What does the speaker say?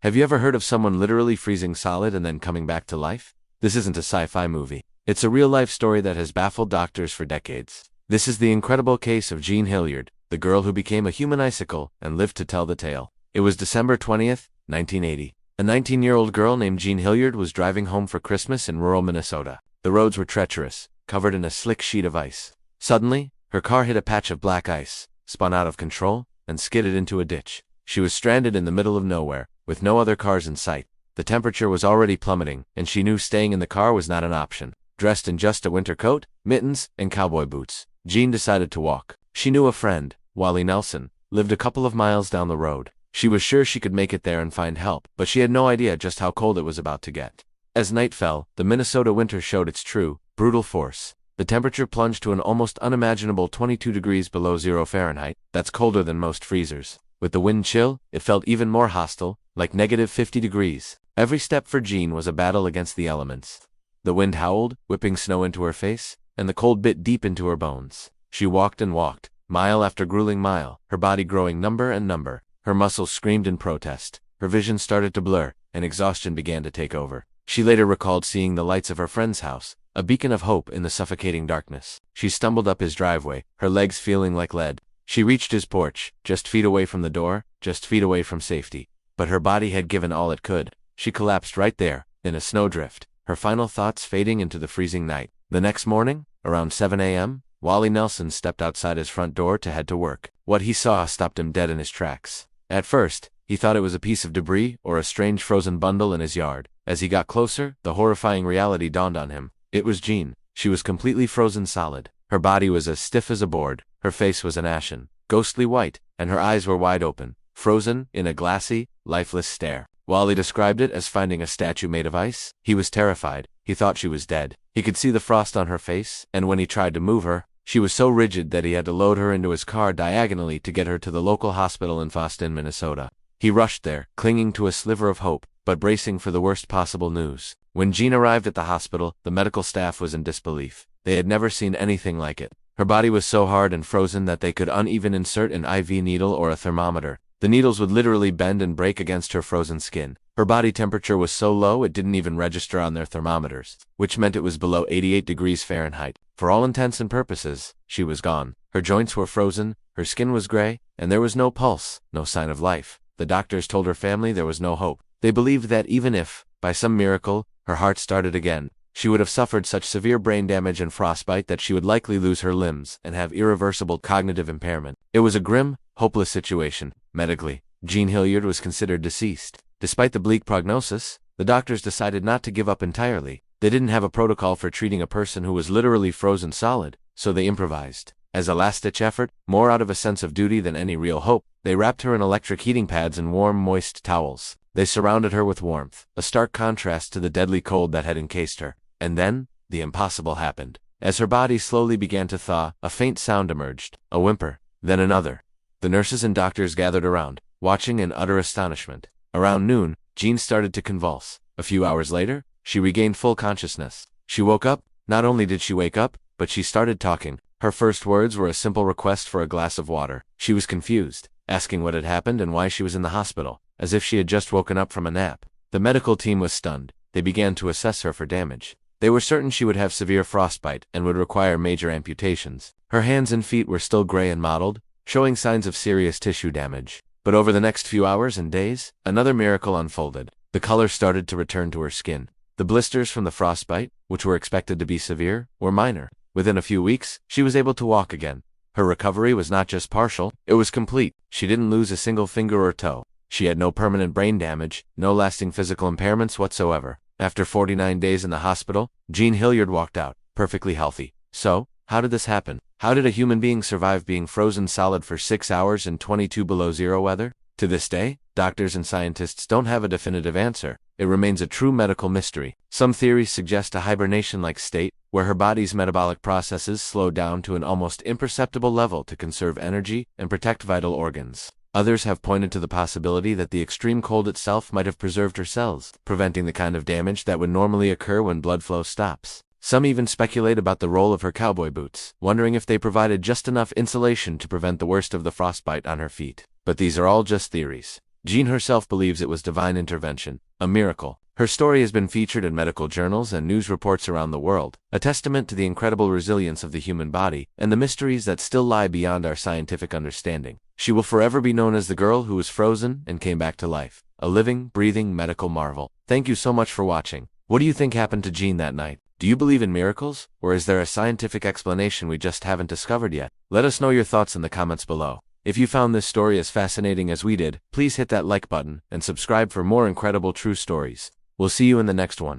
Have you ever heard of someone literally freezing solid and then coming back to life? This isn't a sci-fi movie. It's a real-life story that has baffled doctors for decades. This is the incredible case of Jean Hilliard, the girl who became a human icicle and lived to tell the tale. It was December 20th, 1980. A 19-year-old girl named Jean Hilliard was driving home for Christmas in rural Minnesota. The roads were treacherous, covered in a slick sheet of ice. Suddenly, her car hit a patch of black ice, spun out of control, and skidded into a ditch. She was stranded in the middle of nowhere, with no other cars in sight. The temperature was already plummeting, and she knew staying in the car was not an option. Dressed in just a winter coat, mittens, and cowboy boots, Jean decided to walk. She knew a friend, Wally Nelson, lived a couple of miles down the road. She was sure she could make it there and find help, but she had no idea just how cold it was about to get. As night fell, the Minnesota winter showed its true, brutal force. The temperature plunged to an almost unimaginable 22 degrees below 0 Fahrenheit. That's colder than most freezers. With the wind chill, it felt even more hostile, like -50 degrees. Every step for Jean was a battle against the elements. The wind howled, whipping snow into her face, and the cold bit deep into her bones. She walked and walked, mile after grueling mile, her body growing number and number. Her muscles screamed in protest. Her vision started to blur, and exhaustion began to take over. She later recalled seeing the lights of her friend's house, a beacon of hope in the suffocating darkness. She stumbled up his driveway, her legs feeling like lead. She reached his porch, just feet away from the door, just feet away from safety. But her body had given all it could. She collapsed right there, in a snowdrift, her final thoughts fading into the freezing night. The next morning, around 7 a.m., Wally Nelson stepped outside his front door to head to work. What he saw stopped him dead in his tracks. At first, he thought it was a piece of debris or a strange frozen bundle in his yard. As he got closer, the horrifying reality dawned on him. It was Jean. She was completely frozen solid. Her body was as stiff as a board, her face was an ashen, ghostly white, and her eyes were wide open, frozen in a glassy, lifeless stare. Wally described it as finding a statue made of ice. He was terrified. He thought she was dead. He could see the frost on her face, and when he tried to move her, she was so rigid that he had to load her into his car diagonally to get her to the local hospital in Faustin, Minnesota. He rushed there, clinging to a sliver of hope, but bracing for the worst possible news. When Jean arrived at the hospital, the medical staff was in disbelief. They had never seen anything like it. Her body was so hard and frozen that they could uneven insert an IV needle or a thermometer. The needles would literally bend and break against her frozen skin. Her body temperature was so low it didn't even register on their thermometers, which meant it was below 88 degrees Fahrenheit. For all intents and purposes, she was gone. Her joints were frozen, her skin was gray, and there was no pulse, no sign of life. The doctors told her family there was no hope. They believed that even if, by some miracle, her heart started again, she would have suffered such severe brain damage and frostbite that she would likely lose her limbs and have irreversible cognitive impairment. It was a grim, hopeless situation. Medically, Jean Hilliard was considered deceased. Despite the bleak prognosis, the doctors decided not to give up entirely. They didn't have a protocol for treating a person who was literally frozen solid, so they improvised. As a last-ditch effort, more out of a sense of duty than any real hope, they wrapped her in electric heating pads and warm, moist towels. They surrounded her with warmth, a stark contrast to the deadly cold that had encased her. And then, the impossible happened. As her body slowly began to thaw, a faint sound emerged, a whimper, then another. The nurses and doctors gathered around, watching in utter astonishment. Around noon, Jean started to convulse. A few hours later, she regained full consciousness. She woke up. Not only did she wake up, but she started talking. Her first words were a simple request for a glass of water. She was confused, asking what had happened and why she was in the hospital, as if she had just woken up from a nap. The medical team was stunned. They began to assess her for damage. They were certain she would have severe frostbite and would require major amputations. Her hands and feet were still gray and mottled, showing signs of serious tissue damage. But over the next few hours and days, another miracle unfolded. The color started to return to her skin. The blisters from the frostbite, which were expected to be severe, were minor. Within a few weeks, she was able to walk again. Her recovery was not just partial, it was complete. She didn't lose a single finger or toe. She had no permanent brain damage, no lasting physical impairments whatsoever. After 49 days in the hospital, Jean Hilliard walked out, perfectly healthy. So, how did this happen? How did a human being survive being frozen solid for 6 hours in 22 below zero weather? To this day, doctors and scientists don't have a definitive answer. It remains a true medical mystery. Some theories suggest a hibernation-like state, where her body's metabolic processes slow down to an almost imperceptible level to conserve energy and protect vital organs. Others have pointed to the possibility that the extreme cold itself might have preserved her cells, preventing the kind of damage that would normally occur when blood flow stops. Some even speculate about the role of her cowboy boots, wondering if they provided just enough insulation to prevent the worst of the frostbite on her feet. But these are all just theories. Jean herself believes it was divine intervention, a miracle. Her story has been featured in medical journals and news reports around the world, a testament to the incredible resilience of the human body and the mysteries that still lie beyond our scientific understanding. She will forever be known as the girl who was frozen and came back to life, a living, breathing medical marvel. Thank you so much for watching. What do you think happened to Jean that night? Do you believe in miracles, or is there a scientific explanation we just haven't discovered yet? Let us know your thoughts in the comments below. If you found this story as fascinating as we did, please hit that like button and subscribe for more incredible true stories. We'll see you in the next one.